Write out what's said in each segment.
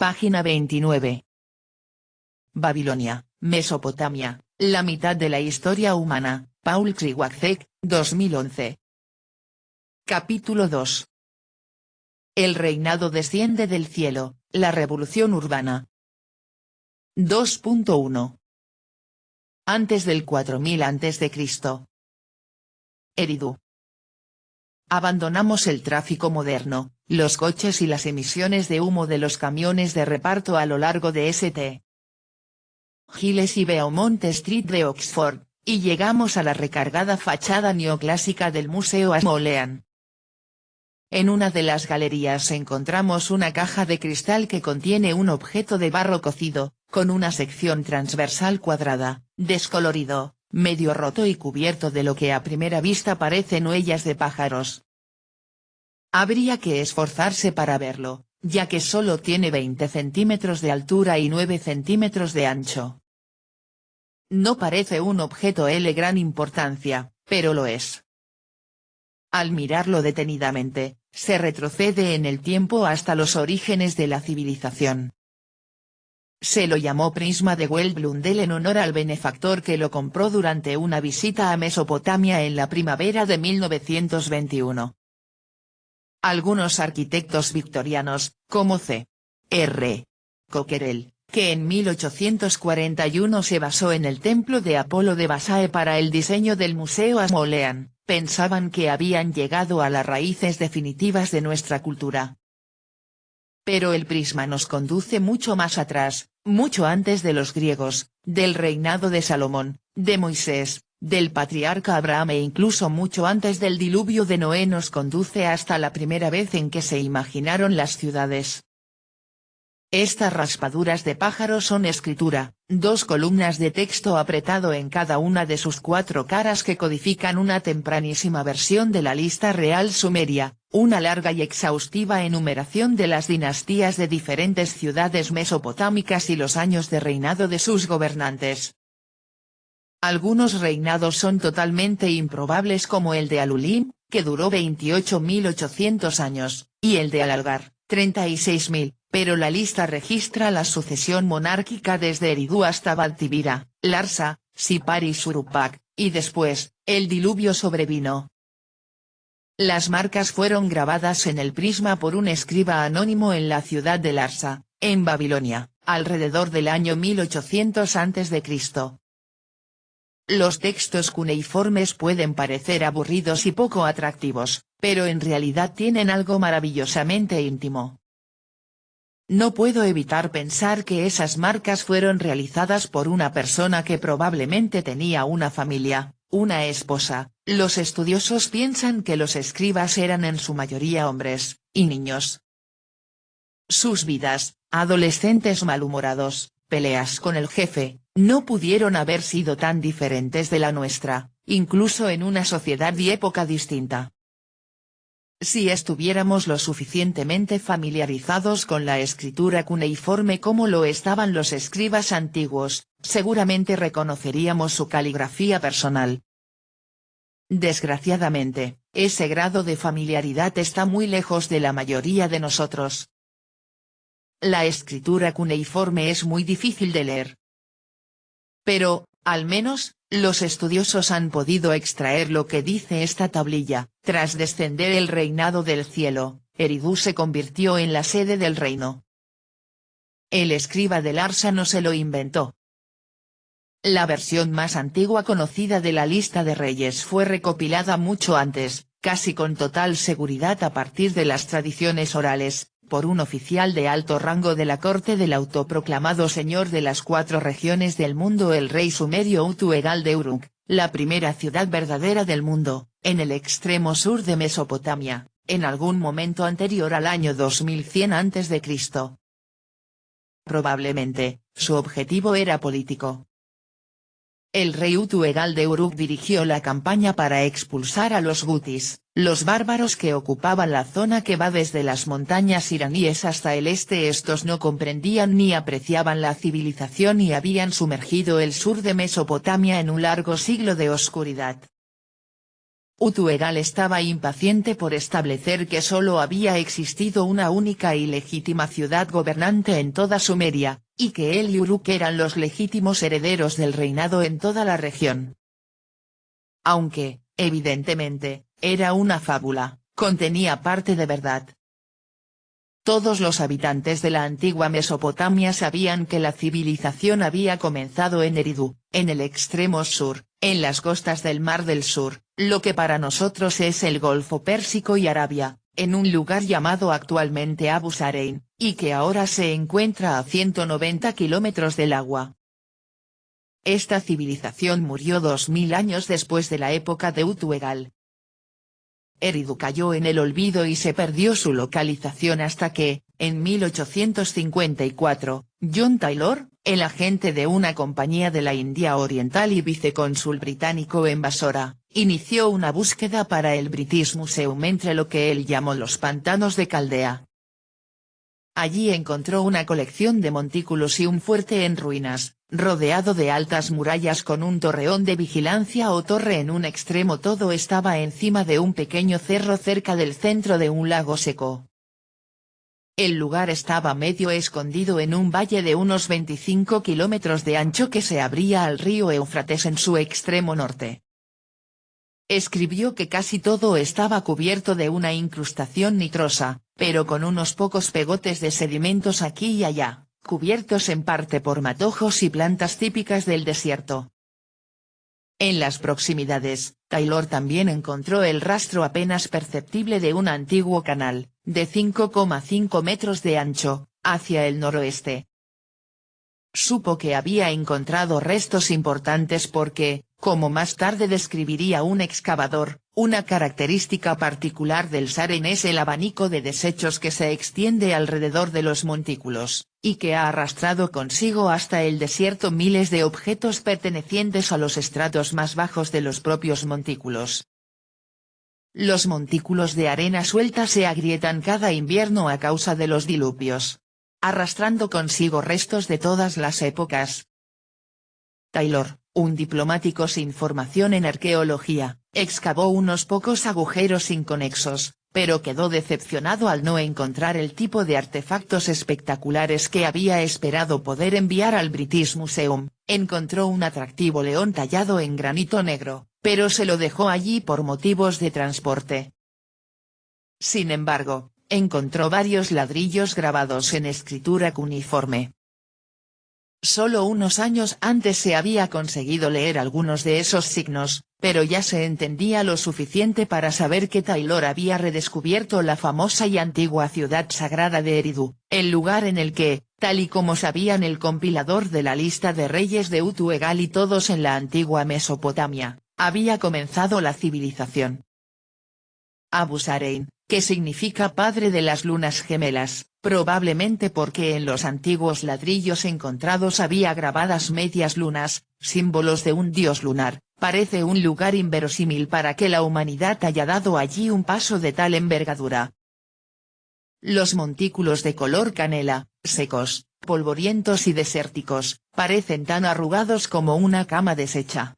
Página 29. Babilonia, Mesopotamia, la mitad de la historia humana, Paul Kriwacek, 2011. Capítulo 2. El reinado desciende del cielo, la revolución urbana. 2.1. Antes del 4000 a.C. Eridu. Abandonamos el tráfico moderno, los coches y las emisiones de humo de los camiones de reparto a lo largo de St. Giles y Beaumont Street de Oxford, y llegamos a la recargada fachada neoclásica del Museo Ashmolean. En una de las galerías encontramos una caja de cristal que contiene un objeto de barro cocido, con una sección transversal cuadrada, descolorido, medio roto y cubierto de lo que a primera vista parecen huellas de pájaros. Habría que esforzarse para verlo, ya que solo tiene 20 centímetros de altura y 9 centímetros de ancho. No parece un objeto de gran importancia, pero lo es. Al mirarlo detenidamente, se retrocede en el tiempo hasta los orígenes de la civilización. Se lo llamó prisma de Well-Blundell en honor al benefactor que lo compró durante una visita a Mesopotamia en la primavera de 1921. Algunos arquitectos victorianos, como C. R. Cockerell, que en 1841 se basó en el templo de Apolo de Basae para el diseño del Museo Ashmolean, pensaban que habían llegado a las raíces definitivas de nuestra cultura. Pero el prisma nos conduce mucho más atrás, mucho antes de los griegos, del reinado de Salomón, de Moisés, del patriarca Abraham e incluso mucho antes del diluvio de Noé nos conduce hasta la primera vez en que se imaginaron las ciudades. Estas raspaduras de pájaros son escritura, 2 columnas de texto apretado en cada una de sus 4 caras que codifican una tempranísima versión de la lista real sumeria, una larga y exhaustiva enumeración de las dinastías de diferentes ciudades mesopotámicas y los años de reinado de sus gobernantes. Algunos reinados son totalmente improbables como el de Alulim, que duró 28.800 años, y el de Alalgar, 36.000. Pero la lista registra la sucesión monárquica desde Eridu hasta Baltibira, Larsa, Sipar y Surupak, y después, el diluvio sobrevino. Las marcas fueron grabadas en el prisma por un escriba anónimo en la ciudad de Larsa, en Babilonia, alrededor del año 1800 a.C. Los textos cuneiformes pueden parecer aburridos y poco atractivos, pero en realidad tienen algo maravillosamente íntimo. No puedo evitar pensar que esas marcas fueron realizadas por una persona que probablemente tenía una familia, una esposa. Los estudiosos piensan que los escribas eran en su mayoría hombres, y niños. Sus vidas, adolescentes malhumorados, peleas con el jefe, no pudieron haber sido tan diferentes de la nuestra, incluso en una sociedad y época distinta. Si estuviéramos lo suficientemente familiarizados con la escritura cuneiforme como lo estaban los escribas antiguos, seguramente reconoceríamos su caligrafía personal. Desgraciadamente, ese grado de familiaridad está muy lejos de la mayoría de nosotros. La escritura cuneiforme es muy difícil de leer. Pero, al menos, los estudiosos han podido extraer lo que dice esta tablilla: tras descender el reinado del cielo, Eridu se convirtió en la sede del reino. El escriba de Larsa no se lo inventó. La versión más antigua conocida de la lista de reyes fue recopilada mucho antes, casi con total seguridad a partir de las tradiciones orales, por un oficial de alto rango de la corte del autoproclamado señor de las 4 regiones del mundo, el rey sumerio Utu-Egal de Uruk, la primera ciudad verdadera del mundo, en el extremo sur de Mesopotamia, en algún momento anterior al año 2100 a.C. Probablemente, su objetivo era político. El rey Utu-Egal de Uruk dirigió la campaña para expulsar a los gutis, los bárbaros que ocupaban la zona que va desde las montañas iraníes hasta el este. Estos no comprendían ni apreciaban la civilización y habían sumergido el sur de Mesopotamia en un largo siglo de oscuridad. Utuegal estaba impaciente por establecer que solo había existido una única y legítima ciudad gobernante en toda Sumeria, y que él y Uruk eran los legítimos herederos del reinado en toda la región. Aunque, evidentemente, era una fábula, contenía parte de verdad. Todos los habitantes de la antigua Mesopotamia sabían que la civilización había comenzado en Eridu, en el extremo sur, en las costas del Mar del Sur, lo que para nosotros es el Golfo Pérsico y Arabia, en un lugar llamado actualmente Abu Sarein, y que ahora se encuentra a 190 kilómetros del agua. Esta civilización murió 2000 años después de la época de Utuegal. Eridu cayó en el olvido y se perdió su localización hasta que, en 1854, John Taylor, el agente de una compañía de la India Oriental y vicecónsul británico en Basora, inició una búsqueda para el British Museum entre lo que él llamó los pantanos de Caldea. Allí encontró una colección de montículos y un fuerte en ruinas, rodeado de altas murallas con un torreón de vigilancia o torre en un extremo. Todo estaba encima de un pequeño cerro cerca del centro de un lago seco. El lugar estaba medio escondido en un valle de unos 25 kilómetros de ancho que se abría al río Éufrates en su extremo norte. Escribió que casi todo estaba cubierto de una incrustación nitrosa, pero con unos pocos pegotes de sedimentos aquí y allá, cubiertos en parte por matojos y plantas típicas del desierto. En las proximidades, Taylor también encontró el rastro apenas perceptible de un antiguo canal, de 5,5 metros de ancho, hacia el noroeste. Supo que había encontrado restos importantes porque, como más tarde describiría un excavador, una característica particular del Saren es el abanico de desechos que se extiende alrededor de los montículos, y que ha arrastrado consigo hasta el desierto miles de objetos pertenecientes a los estratos más bajos de los propios montículos. Los montículos de arena suelta se agrietan cada invierno a causa de los diluvios, arrastrando consigo restos de todas las épocas. Taylor, un diplomático sin formación en arqueología, excavó unos pocos agujeros inconexos, pero quedó decepcionado al no encontrar el tipo de artefactos espectaculares que había esperado poder enviar al British Museum. Encontró un atractivo león tallado en granito negro, pero se lo dejó allí por motivos de transporte. Sin embargo, encontró varios ladrillos grabados en escritura cuneiforme. Solo unos años antes se había conseguido leer algunos de esos signos, pero ya se entendía lo suficiente para saber que Taylor había redescubierto la famosa y antigua ciudad sagrada de Eridu, el lugar en el que, tal y como sabían el compilador de la lista de reyes de Utuegal y todos en la antigua Mesopotamia, había comenzado la civilización. Abu Sarein, que significa padre de las lunas gemelas, probablemente porque en los antiguos ladrillos encontrados había grabadas medias lunas, símbolos de un dios lunar, parece un lugar inverosímil para que la humanidad haya dado allí un paso de tal envergadura. Los montículos de color canela, secos, polvorientos y desérticos, parecen tan arrugados como una cama deshecha.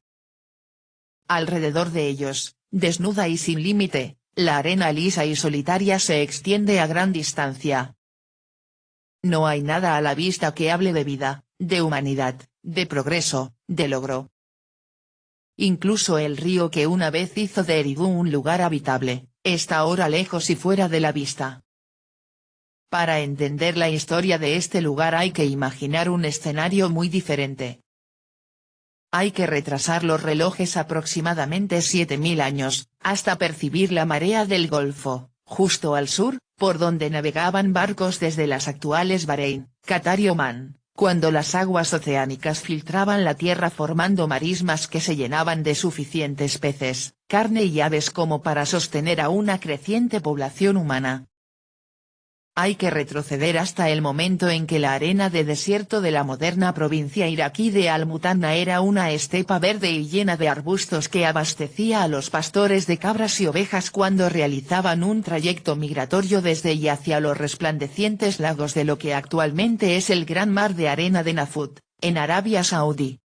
Alrededor de ellos, desnuda y sin límite, la arena lisa y solitaria se extiende a gran distancia. No hay nada a la vista que hable de vida, de humanidad, de progreso, de logro. Incluso el río que una vez hizo de Eridu un lugar habitable, está ahora lejos y fuera de la vista. Para entender la historia de este lugar hay que imaginar un escenario muy diferente. Hay que retrasar los relojes aproximadamente 7000 años, hasta percibir la marea del Golfo, justo al sur, por donde navegaban barcos desde las actuales Bahrein, Qatar y Omán, cuando las aguas oceánicas filtraban la tierra formando marismas que se llenaban de suficientes peces, carne y aves como para sostener a una creciente población humana. Hay que retroceder hasta el momento en que la arena de desierto de la moderna provincia iraquí de Al-Mutanna era una estepa verde y llena de arbustos que abastecía a los pastores de cabras y ovejas cuando realizaban un trayecto migratorio desde y hacia los resplandecientes lagos de lo que actualmente es el gran mar de arena de Nafut, en Arabia Saudí.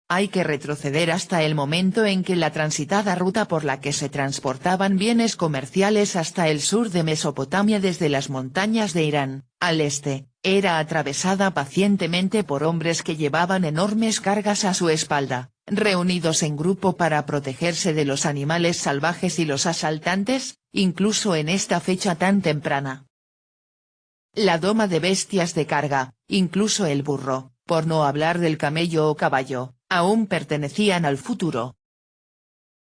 Hay que retroceder hasta el momento en que la transitada ruta por la que se transportaban bienes comerciales hasta el sur de Mesopotamia desde las montañas de Irán, al este, era atravesada pacientemente por hombres que llevaban enormes cargas a su espalda, reunidos en grupo para protegerse de los animales salvajes y los asaltantes, incluso en esta fecha tan temprana. La doma de bestias de carga, incluso el burro, por no hablar del camello o caballo, aún pertenecían al futuro.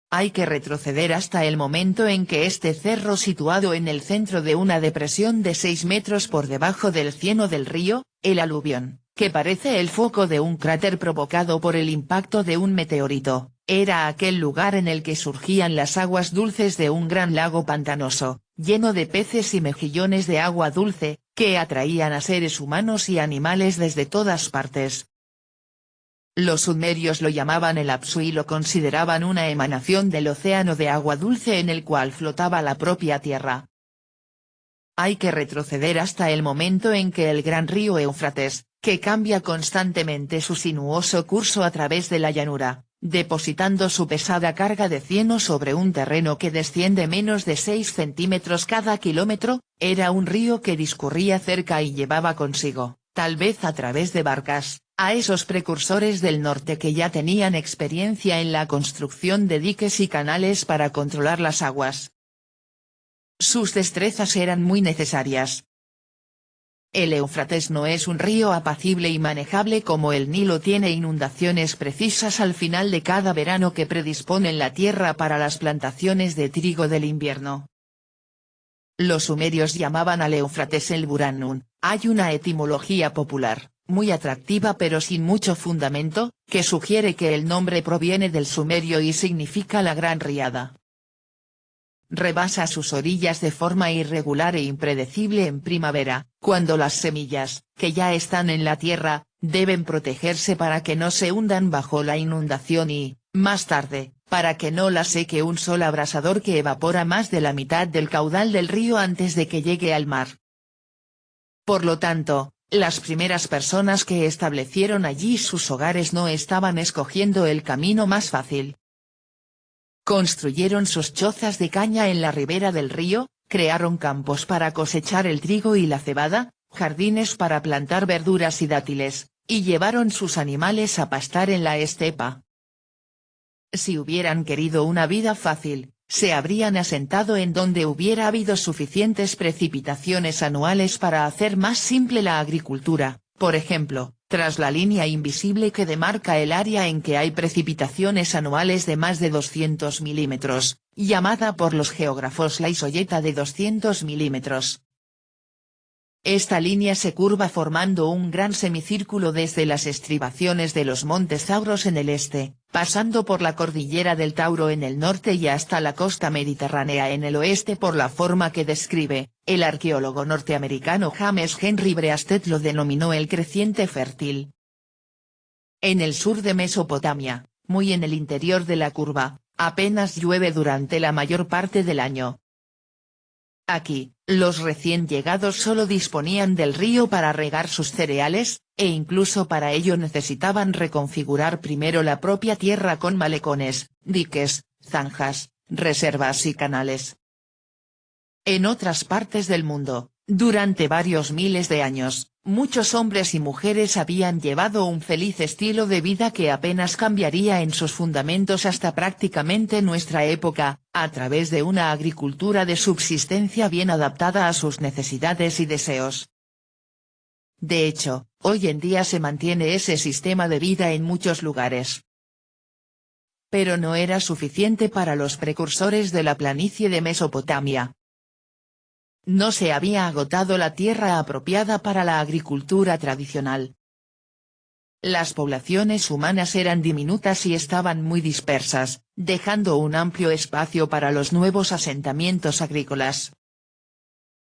Hay que retroceder hasta el momento en que este cerro situado en el centro de una depresión de 6 metros por debajo del cieno del río, el aluvión, que parece el foco de un cráter provocado por el impacto de un meteorito, era aquel lugar en el que surgían las aguas dulces de un gran lago pantanoso, lleno de peces y mejillones de agua dulce, que atraían a seres humanos y animales desde todas partes. Los sumerios lo llamaban el Apsu y lo consideraban una emanación del océano de agua dulce en el cual flotaba la propia tierra. Hay que retroceder hasta el momento en que el gran río Éufrates, que cambia constantemente su sinuoso curso a través de la llanura, depositando su pesada carga de cieno sobre un terreno que desciende menos de 6 centímetros cada kilómetro, era un río que discurría cerca y llevaba consigo, tal vez a través de barcas, a esos precursores del norte que ya tenían experiencia en la construcción de diques y canales para controlar las aguas. Sus destrezas eran muy necesarias. El Éufrates no es un río apacible y manejable como el Nilo, tiene inundaciones precisas al final de cada verano que predisponen la tierra para las plantaciones de trigo del invierno. Los sumerios llamaban al Éufrates el Buranun, hay una etimología popular, muy atractiva pero sin mucho fundamento, que sugiere que el nombre proviene del sumerio y significa la gran riada. Rebasa sus orillas de forma irregular e impredecible en primavera, cuando las semillas, que ya están en la tierra, deben protegerse para que no se hundan bajo la inundación y, más tarde, para que no las seque un sol abrasador que evapora más de la mitad del caudal del río antes de que llegue al mar. Por lo tanto, las primeras personas que establecieron allí sus hogares no estaban escogiendo el camino más fácil. Construyeron sus chozas de caña en la ribera del río, crearon campos para cosechar el trigo y la cebada, jardines para plantar verduras y dátiles, y llevaron sus animales a pastar en la estepa. Si hubieran querido una vida fácil, se habrían asentado en donde hubiera habido suficientes precipitaciones anuales para hacer más simple la agricultura, por ejemplo, tras la línea invisible que demarca el área en que hay precipitaciones anuales de más de 200 milímetros, llamada por los geógrafos la isoyeta de 200 milímetros. Esta línea se curva formando un gran semicírculo desde las estribaciones de los montes Tauros en el este, pasando por la cordillera del Tauro en el norte y hasta la costa mediterránea en el oeste por la forma que describe. El arqueólogo norteamericano James Henry Breasted lo denominó el creciente fértil. En el sur de Mesopotamia, muy en el interior de la curva, apenas llueve durante la mayor parte del año. Aquí, los recién llegados solo disponían del río para regar sus cereales, e incluso para ello necesitaban reconfigurar primero la propia tierra con malecones, diques, zanjas, reservas y canales. En otras partes del mundo, durante varios miles de años, muchos hombres y mujeres habían llevado un feliz estilo de vida que apenas cambiaría en sus fundamentos hasta prácticamente nuestra época, a través de una agricultura de subsistencia bien adaptada a sus necesidades y deseos. De hecho, hoy en día se mantiene ese sistema de vida en muchos lugares. Pero no era suficiente para los precursores de la planicie de Mesopotamia. No se había agotado la tierra apropiada para la agricultura tradicional. Las poblaciones humanas eran diminutas y estaban muy dispersas, dejando un amplio espacio para los nuevos asentamientos agrícolas.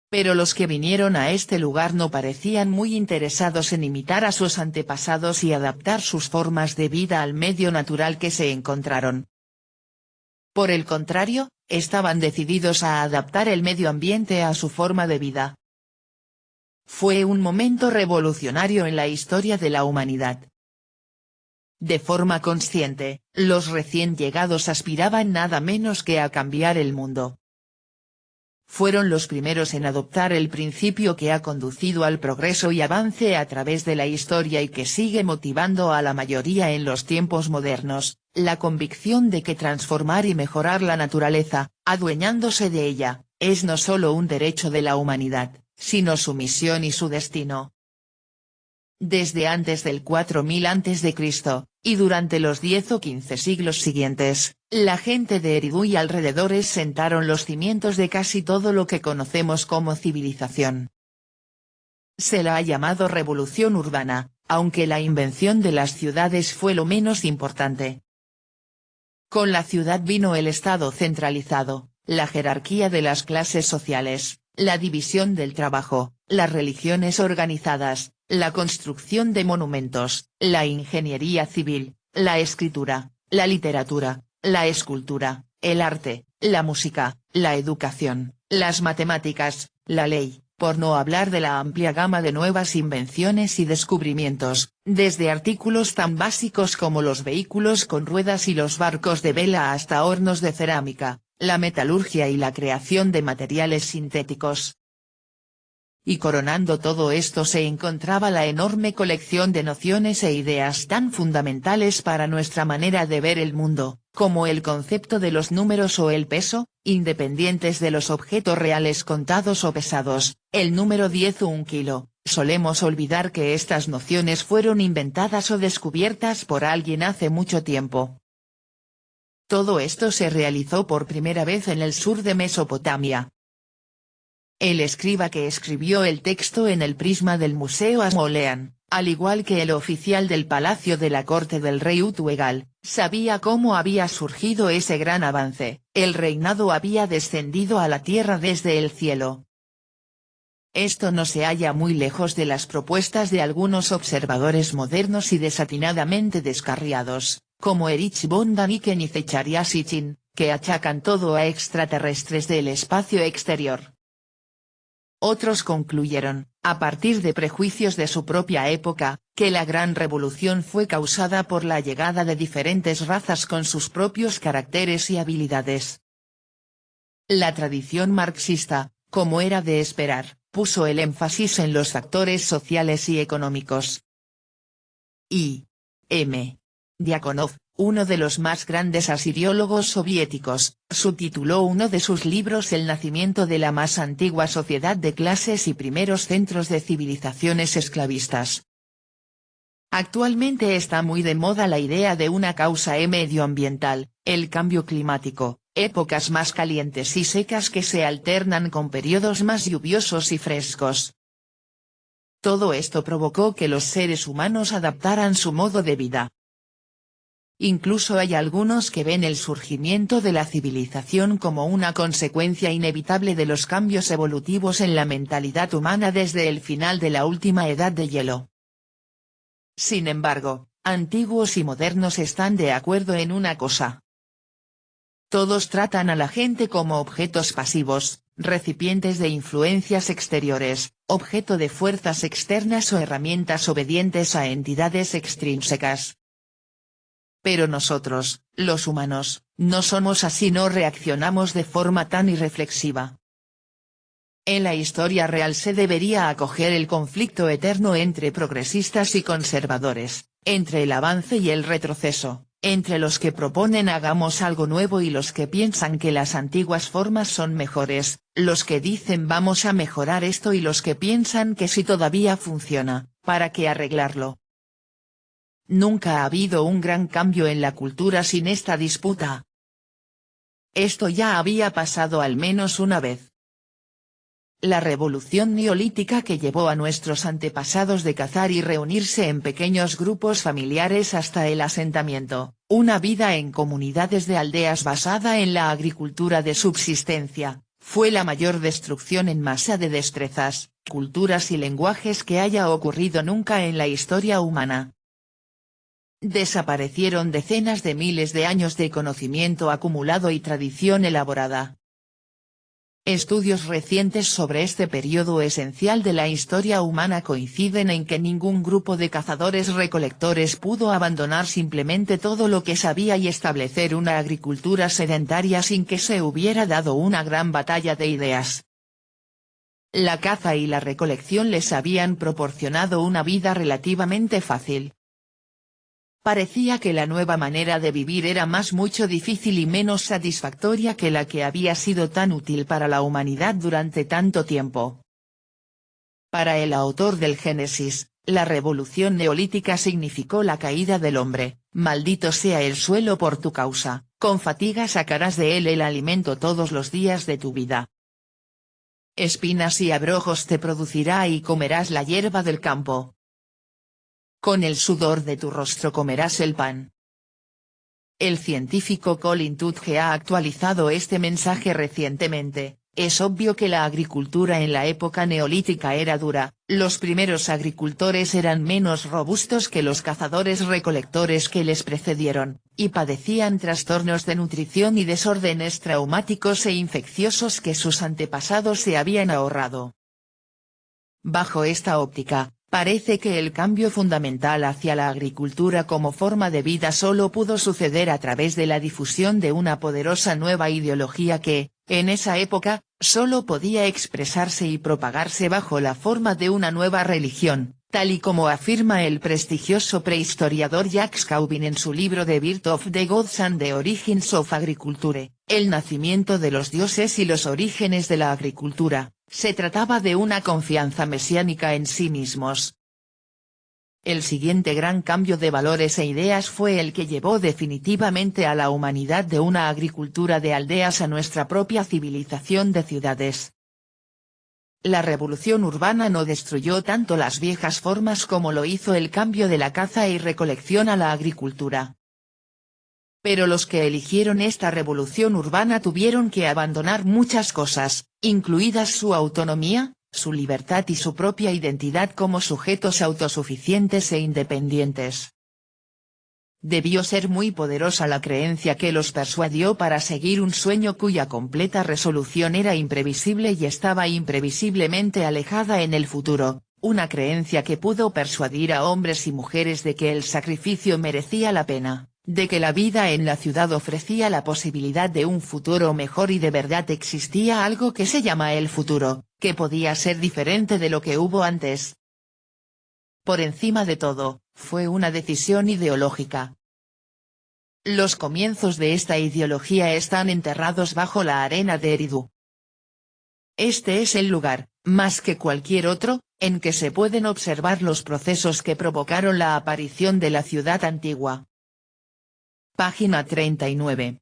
Pero los que vinieron a este lugar no parecían muy interesados en imitar a sus antepasados y adaptar sus formas de vida al medio natural que se encontraron. Por el contrario, estaban decididos a adaptar el medio ambiente a su forma de vida. Fue un momento revolucionario en la historia de la humanidad. De forma consciente, los recién llegados aspiraban nada menos que a cambiar el mundo. Fueron los primeros en adoptar el principio que ha conducido al progreso y avance a través de la historia y que sigue motivando a la mayoría en los tiempos modernos, la convicción de que transformar y mejorar la naturaleza, adueñándose de ella, es no solo un derecho de la humanidad, sino su misión y su destino. Desde antes del 4000 a.C., y durante los 10 o 15 siglos siguientes, la gente de Eridu y alrededores sentaron los cimientos de casi todo lo que conocemos como civilización. Se la ha llamado revolución urbana, aunque la invención de las ciudades fue lo menos importante. Con la ciudad vino el Estado centralizado, la jerarquía de las clases sociales, la división del trabajo, las religiones organizadas, la construcción de monumentos, la ingeniería civil, la escritura, la literatura, la escultura, el arte, la música, la educación, las matemáticas, la ley, por no hablar de la amplia gama de nuevas invenciones y descubrimientos, desde artículos tan básicos como los vehículos con ruedas y los barcos de vela hasta hornos de cerámica, la metalurgia y la creación de materiales sintéticos. Y coronando todo esto se encontraba la enorme colección de nociones e ideas tan fundamentales para nuestra manera de ver el mundo, como el concepto de los números o el peso, independientes de los objetos reales contados o pesados, el número 10 o 1 kilo. Solemos olvidar que estas nociones fueron inventadas o descubiertas por alguien hace mucho tiempo. Todo esto se realizó por primera vez en el sur de Mesopotamia. El escriba que escribió el texto en el prisma del Museo Asmolean, al igual que el oficial del palacio de la corte del rey Utuegal, sabía cómo había surgido ese gran avance, el reinado había descendido a la tierra desde el cielo. Esto no se halla muy lejos de las propuestas de algunos observadores modernos y desatinadamente descarriados, como Erich von Daniken y Zecharia Sitchin, que achacan todo a extraterrestres del espacio exterior. Otros concluyeron, a partir de prejuicios de su propia época, que la Gran Revolución fue causada por la llegada de diferentes razas con sus propios caracteres y habilidades. La tradición marxista, como era de esperar, puso el énfasis en los factores sociales y económicos. I. M. Diakonov, uno de los más grandes asiriólogos soviéticos, subtituló uno de sus libros El nacimiento de la más antigua sociedad de clases y primeros centros de civilizaciones esclavistas. Actualmente está muy de moda la idea de una causa medioambiental, el cambio climático, épocas más calientes y secas que se alternan con periodos más lluviosos y frescos. Todo esto provocó que los seres humanos adaptaran su modo de vida. Incluso hay algunos que ven el surgimiento de la civilización como una consecuencia inevitable de los cambios evolutivos en la mentalidad humana desde el final de la última edad de hielo. Sin embargo, antiguos y modernos están de acuerdo en una cosa. Todos tratan a la gente como objetos pasivos, recipientes de influencias exteriores, objeto de fuerzas externas o herramientas obedientes a entidades extrínsecas. Pero nosotros, los humanos, no somos así, no reaccionamos de forma tan irreflexiva. En la historia real se debería acoger el conflicto eterno entre progresistas y conservadores, entre el avance y el retroceso, entre los que proponen hagamos algo nuevo y los que piensan que las antiguas formas son mejores, los que dicen vamos a mejorar esto y los que piensan que si todavía funciona, ¿para qué arreglarlo? Nunca ha habido un gran cambio en la cultura sin esta disputa. Esto ya había pasado al menos una vez. La revolución neolítica que llevó a nuestros antepasados de cazar y reunirse en pequeños grupos familiares hasta el asentamiento, una vida en comunidades de aldeas basada en la agricultura de subsistencia, fue la mayor destrucción en masa de destrezas, culturas y lenguajes que haya ocurrido nunca en la historia humana. Desaparecieron decenas de miles de años de conocimiento acumulado y tradición elaborada. Estudios recientes sobre este periodo esencial de la historia humana coinciden en que ningún grupo de cazadores-recolectores pudo abandonar simplemente todo lo que sabía y establecer una agricultura sedentaria sin que se hubiera dado una gran batalla de ideas. La caza y la recolección les habían proporcionado una vida relativamente fácil. Parecía que la nueva manera de vivir era mucho difícil y menos satisfactoria que la que había sido tan útil para la humanidad durante tanto tiempo. Para el autor del Génesis, la revolución neolítica significó la caída del hombre. Maldito sea el suelo por tu causa, con fatiga sacarás de él el alimento todos los días de tu vida. Espinas y abrojos te producirá y comerás la hierba del campo. Con el sudor de tu rostro comerás el pan. El científico Colin Tudge ha actualizado este mensaje recientemente. Es obvio que la agricultura en la época neolítica era dura, los primeros agricultores eran menos robustos que los cazadores-recolectores que les precedieron, y padecían trastornos de nutrición y desórdenes traumáticos e infecciosos que sus antepasados se habían ahorrado. Bajo esta óptica, parece que el cambio fundamental hacia la agricultura como forma de vida solo pudo suceder a través de la difusión de una poderosa nueva ideología que, en esa época, solo podía expresarse y propagarse bajo la forma de una nueva religión, tal y como afirma el prestigioso prehistoriador Jacques Cauvin en su libro The Birth of the Gods and the Origins of Agriculture, El nacimiento de los dioses y los orígenes de la agricultura. Se trataba de una confianza mesiánica en sí mismos. El siguiente gran cambio de valores e ideas fue el que llevó definitivamente a la humanidad de una agricultura de aldeas a nuestra propia civilización de ciudades. La revolución urbana no destruyó tanto las viejas formas como lo hizo el cambio de la caza y recolección a la agricultura. Pero los que eligieron esta revolución urbana tuvieron que abandonar muchas cosas, incluidas su autonomía, su libertad y su propia identidad como sujetos autosuficientes e independientes. Debió ser muy poderosa la creencia que los persuadió para seguir un sueño cuya completa resolución era imprevisible y estaba imprevisiblemente alejada en el futuro, una creencia que pudo persuadir a hombres y mujeres de que el sacrificio merecía la pena, de que la vida en la ciudad ofrecía la posibilidad de un futuro mejor y de verdad existía algo que se llama el futuro, que podía ser diferente de lo que hubo antes. Por encima de todo, fue una decisión ideológica. Los comienzos de esta ideología están enterrados bajo la arena de Eridu. Este es el lugar, más que cualquier otro, en que se pueden observar los procesos que provocaron la aparición de la ciudad antigua. Página 39.